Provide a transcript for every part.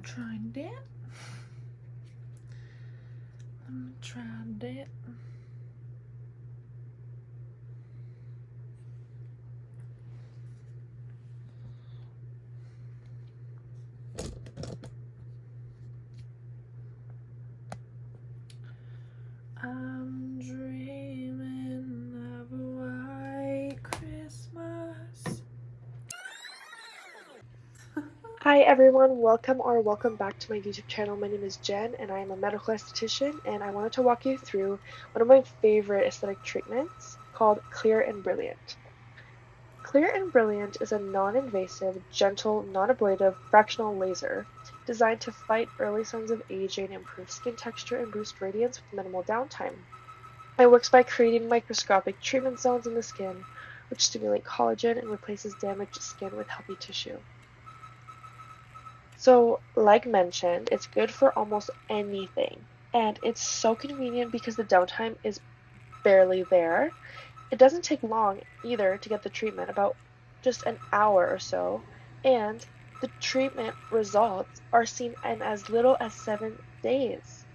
tried that. Tried that. I'm dreaming of a white Christmas. Hi everyone, welcome back to my YouTube channel. My name is Jen and I am a medical esthetician, and I wanted to walk you through one of my favorite aesthetic treatments called Clear and Brilliant. Clear and Brilliant is a non-invasive, gentle, non-ablative fractional laser designed to fight early signs of aging, improve skin texture, and boost radiance with minimal downtime. It works by creating microscopic treatment zones in the skin, which stimulate collagen and replaces damaged skin with healthy tissue. So, like mentioned, it's good for almost anything. And it's so convenient because the downtime is barely there. It doesn't take long either to get the treatment, about just an hour or so. And the treatment results are seen in as little as 7 days.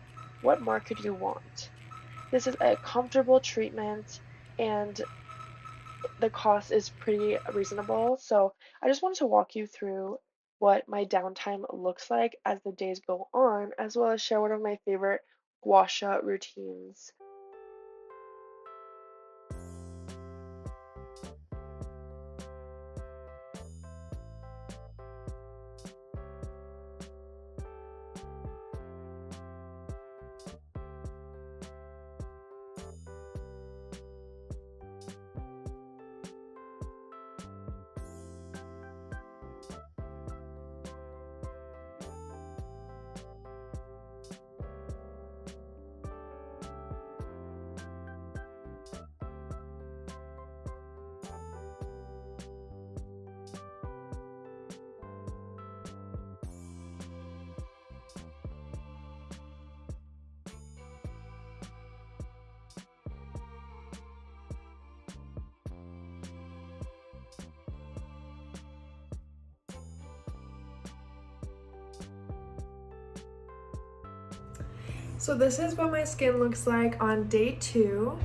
What more could you want? This is a comfortable treatment, and the cost is pretty reasonable. So I just wanted to walk you through what my downtime looks like as the days go on, as well as share one of my favorite Gua Sha routines. So this is what my skin looks like on day 2.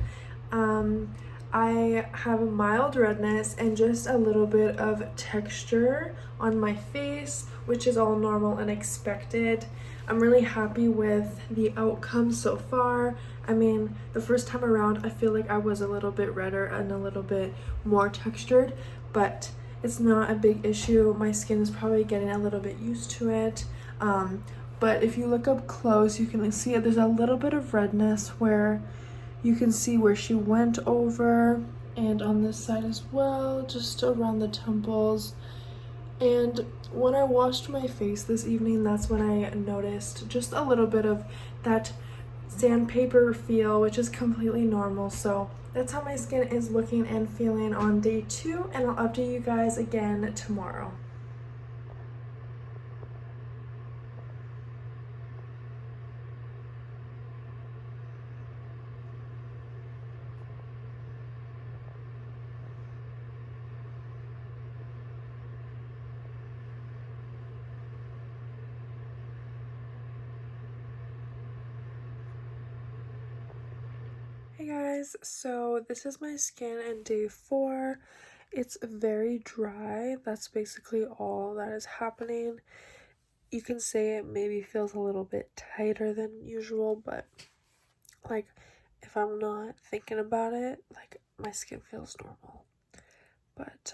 I have a mild redness and just a little bit of texture on my face, which is all normal and expected. I'm really happy with the outcome so far. I mean, the first time around, I feel like I was a little bit redder and a little bit more textured, but it's not a big issue. My skin is probably getting a little bit used to it. But if you look up close, you can see there's a little bit of redness where you can see where she went over, and on this side as well, just around the temples. And when I washed my face this evening, that's when I noticed just a little bit of that sandpaper feel, which is completely normal. So that's how my skin is looking and feeling on day 2, and I'll update you guys again tomorrow. Hey guys, so this is my skin in day 4. It's very dry. That's basically all that is happening. You can say it maybe feels a little bit tighter than usual, but like if I'm not thinking about it, like my skin feels normal. But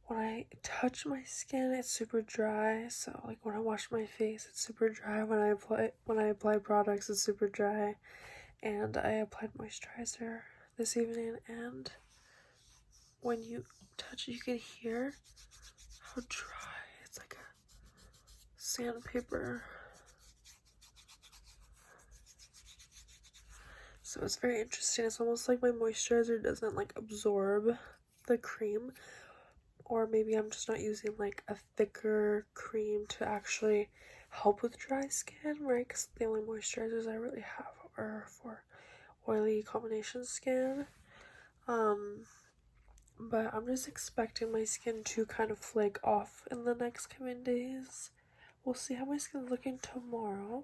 when I touch my skin, it's super dry. So like when I wash my face, it's super dry. When I apply products, it's super dry. And I applied moisturizer this evening, and when you touch it, you can hear how dry. It's like a sandpaper. So it's very interesting. It's almost like my moisturizer doesn't like absorb the cream, or maybe I'm just not using like a thicker cream to actually help with dry skin, right? Because the only moisturizers I really have are for oily combination skin. But I'm just expecting my skin to kind of flake off in the next coming days we'll see how my skin's looking tomorrow.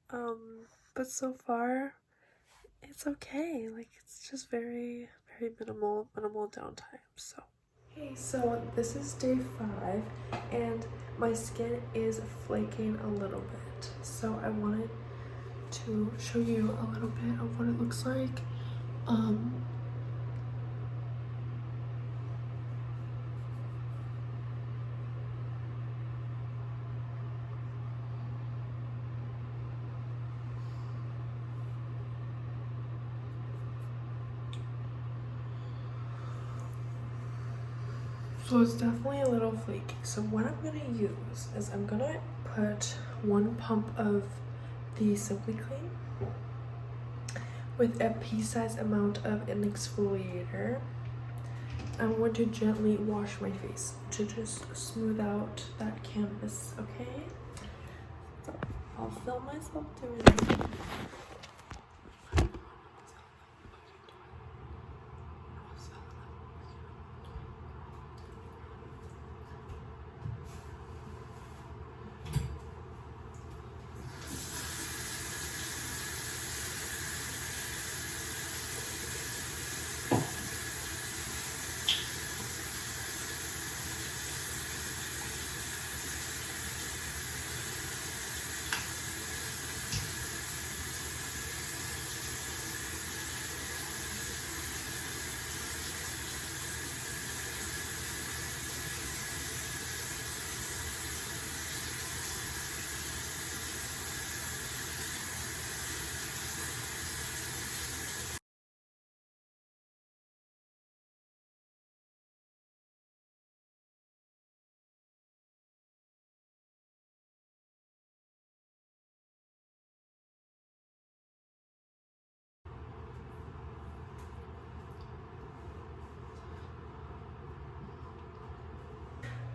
But so far it's okay. Like, it's just very, very minimal downtime. So hey, so this is day 5 and my skin is flaking a little bit. So I wanted to show you a little bit of what it looks like. So it's definitely a little flaky. So what I'm gonna use is I'm gonna put 1 pump of the Simply Clean with a pea-sized amount of an exfoliator. I'm going to gently wash my face to just smooth out that canvas, okay? So I'll film myself doing it.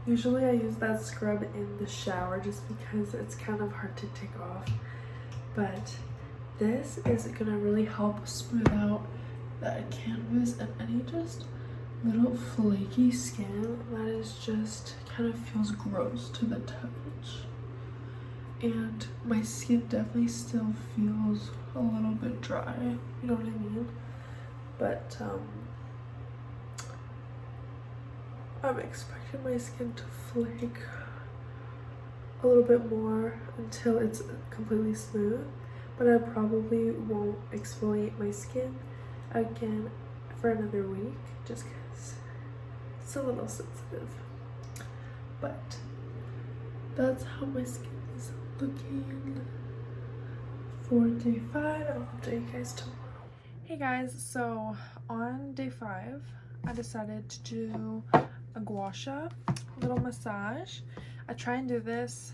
Usually I use that scrub in the shower just because it's kind of hard to take off. But this is gonna really help smooth out that canvas and any just little flaky skin that is just kind of feels gross to the touch. And my skin definitely still feels a little bit dry, you know what I mean? But I'm expecting my skin to flake a little bit more until it's completely smooth, but I probably won't exfoliate my skin again for another week just because it's a little sensitive. But that's how my skin is looking for day 5, and I'll update you guys tomorrow. Hey guys, so on day 5 I decided to do a Gua Sha little massage. I try and do this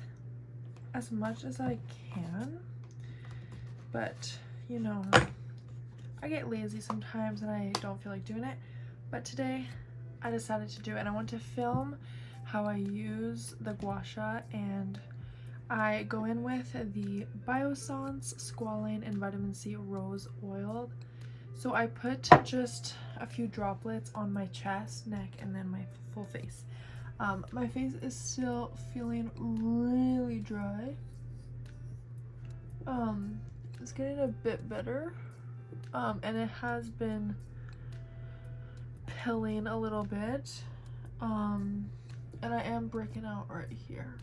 as much as I can, but you know, I get lazy sometimes and I don't feel like doing it. But today I decided to do it, and I want to film how I use the Gua Sha, and I go in with the Biossance Squalane and Vitamin C Rose Oil. So I put just a few droplets on my chest, neck, and then my full face. My face is still feeling really dry. It's getting a bit better. And it has been pilling a little bit. And I am breaking out right here.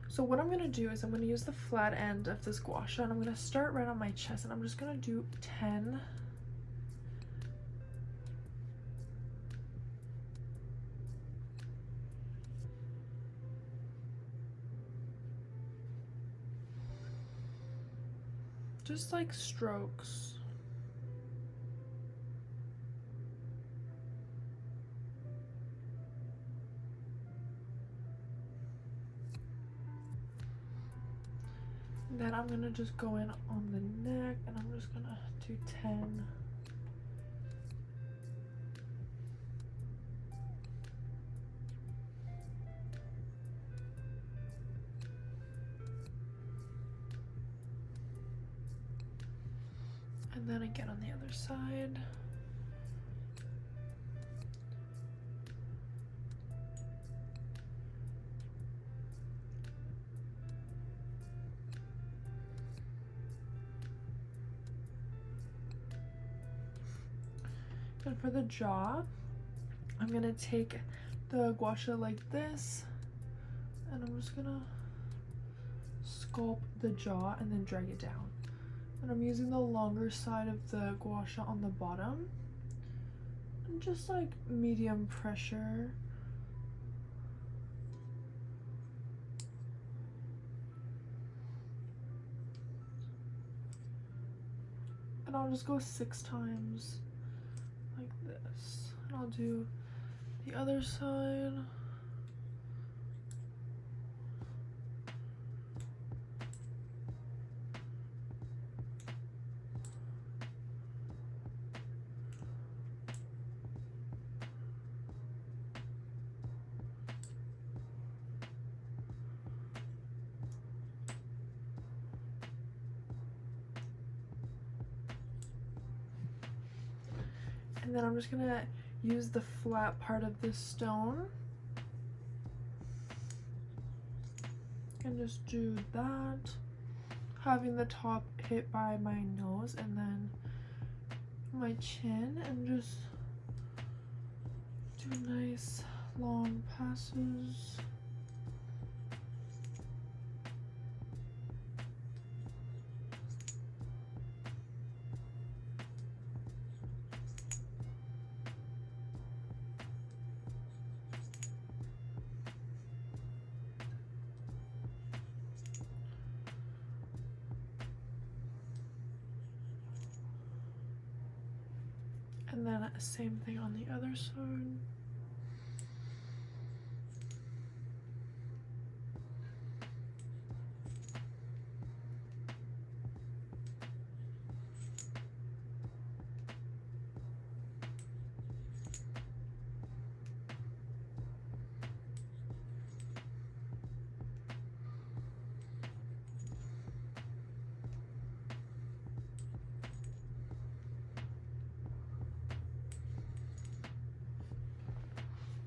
So what I'm gonna do is I'm gonna use the flat end of this Gua Sha, and I'm gonna start right on my chest, and I'm just gonna do 10. Just like strokes. Then I'm gonna just go in on the neck, and I'm just gonna do 10. And then again on the other side. And for the jaw, I'm gonna take the Gua Sha like this, and I'm just gonna sculpt the jaw and then drag it down. And I'm using the longer side of the Gua Sha on the bottom, and just like medium pressure. And I'll just go 6 times like this. And I'll do the other side. And then I'm just gonna use the flat part of this stone and just do that, having the top hit by my nose and then my chin, and just do nice long passes. And then same thing on the other side.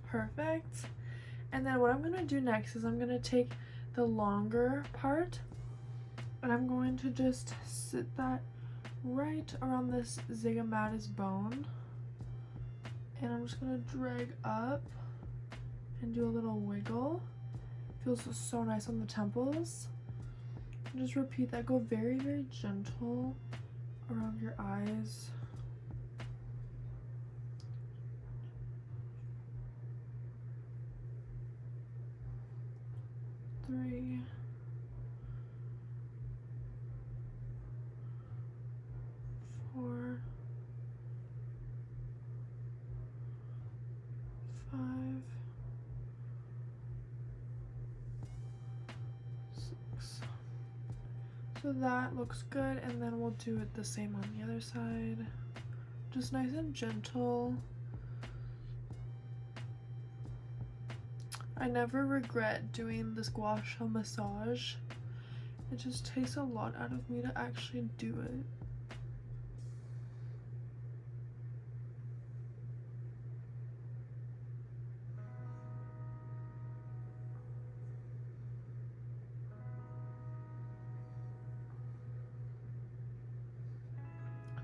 Perfect. And then what I'm gonna do next is I'm gonna take the longer part and I'm going to just sit that right around this zygomatus bone, and I'm just gonna drag up and do a little wiggle. Feels so nice on the temples. And just repeat that. Go very, very gentle around your eyes. Three, 4, 5, 6. So that looks good, and then we'll do it the same on the other side. Just nice and gentle. I never regret doing this Gua Sha massage. It just takes a lot out of me to actually do it.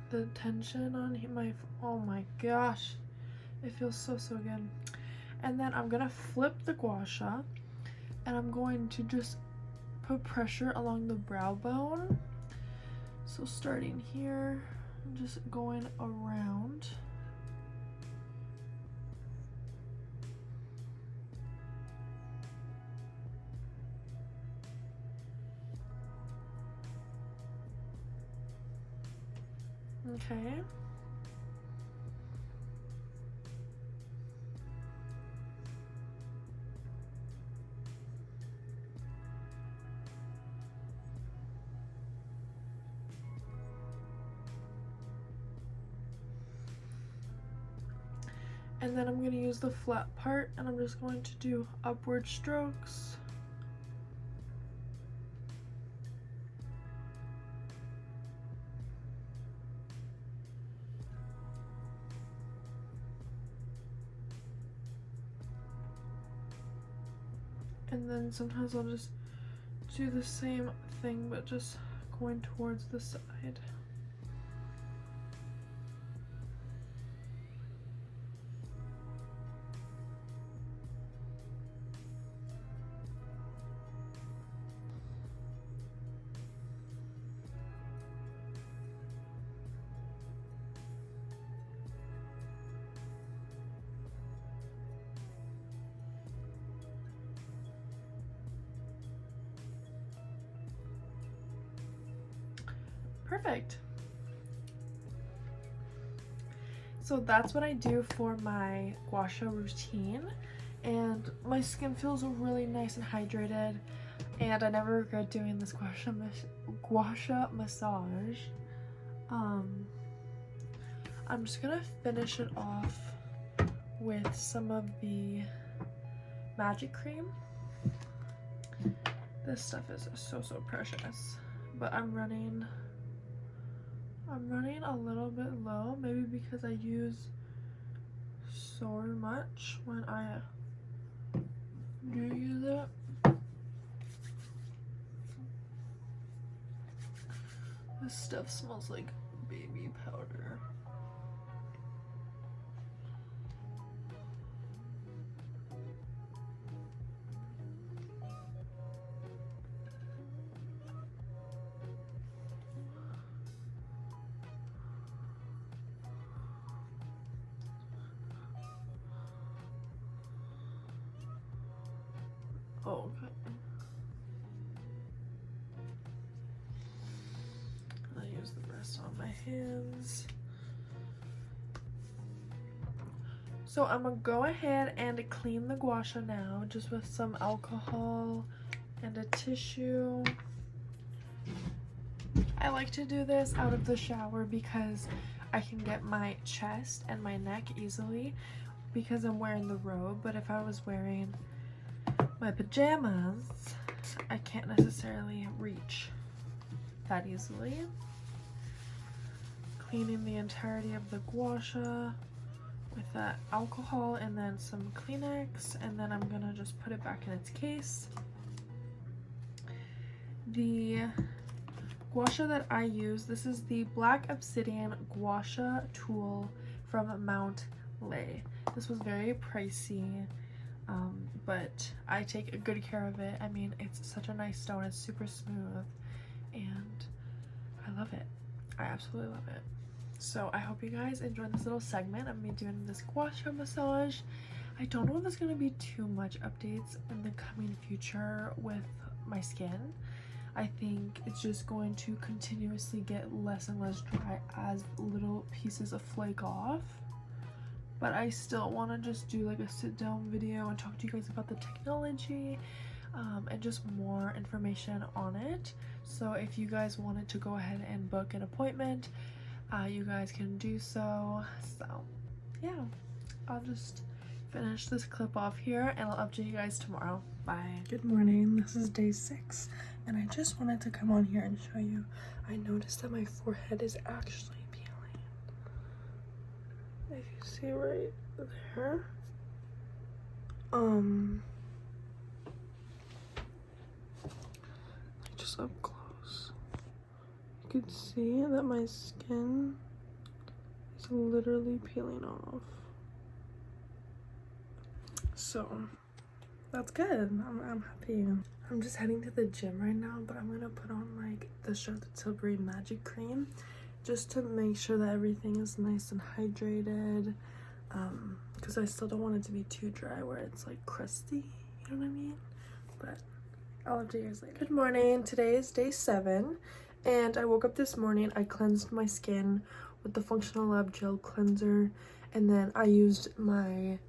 The tension on my, oh my gosh, it feels so good. And then I'm gonna flip the Gua Sha, and I'm going to just put pressure along the brow bone. So starting here, I'm just going around. Okay. And then I'm going to use the flat part, and I'm just going to do upward strokes. And then sometimes I'll just do the same thing, but just going towards the side. Perfect. So that's what I do for my Gua Sha routine, and my skin feels really nice and hydrated, and I never regret doing this Gua Sha massage. I'm just gonna finish it off with some of the magic cream. This stuff is so precious, but I'm running a little bit low, maybe because I use so much when I do use it. This stuff smells like baby powder. Oh, okay. I use the rest on my hands. So I'm gonna go ahead and clean the Gua Sha now, just with some alcohol and a tissue. I like to do this out of the shower because I can get my chest and my neck easily because I'm wearing the robe, but if I was wearing my pajamas, I can't necessarily reach that easily. Cleaning the entirety of the Gua Sha with that alcohol and then some Kleenex, and then I'm gonna just put it back in its case. The Gua Sha that I use, this is the Black Obsidian Gua Sha tool from Mount Lay. This was very pricey, but I take good care of it. I mean, it's such a nice stone, it's super smooth, and I love it. I absolutely love it. So I hope you guys enjoyed this little segment of me doing this Gua Sha massage. I don't know if there's going to be too much updates in the coming future with my skin. I think it's just going to continuously get less and less dry as little pieces of flake off. But I still want to just do like a sit down video and talk to you guys about the technology and just more information on it. So if you guys wanted to go ahead and book an appointment, you guys can do so. So yeah, I'll just finish this clip off here and I'll update you guys tomorrow. Bye. Good morning, this is day 6 and I just wanted to come on here and show you. I noticed that my forehead is actually peeling. If you see right there, just up close, you can see that my skin is literally peeling off. So that's good. I'm happy. I'm just heading to the gym right now, but I'm gonna put on like the Charlotte Tilbury magic cream just to make sure that everything is nice and hydrated, because I still don't want it to be too dry where it's like crusty, you know what I mean? But I'll update you guys later. Good morning, today is day 7 and I woke up this morning. I cleansed my skin with the Functional Lab gel cleanser, and then I used my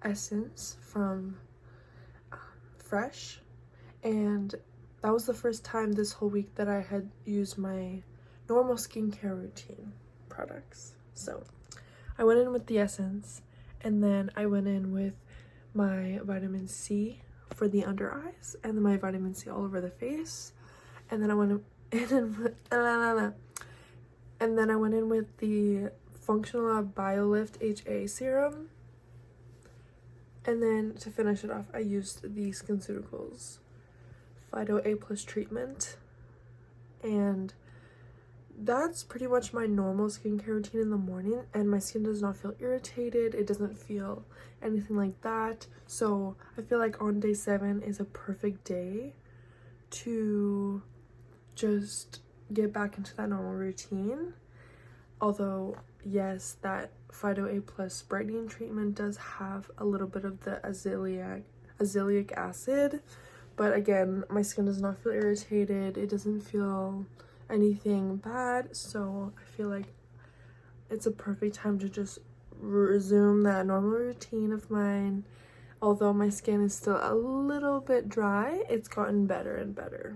essence from Fresh, and that was the first time this whole week that I had used my normal skincare routine products. So I went in with the essence, and then I went in with my vitamin C for the under eyes, and then my vitamin C all over the face, and then I went in with the Functional Lab BioLift HA serum, and then to finish it off I used the SkinCeuticals Phyto A Plus treatment. And that's pretty much my normal skincare routine in the morning, and my skin does not feel irritated. It doesn't feel anything like that. So I feel like on day 7 is a perfect day to just get back into that normal routine. Although yes, that Phyto A Plus brightening treatment does have a little bit of the azelaic acid, but again, my skin does not feel irritated. It doesn't feel anything bad, so I feel like it's a perfect time to just resume that normal routine of mine. Although my skin is still a little bit dry, it's gotten better and better.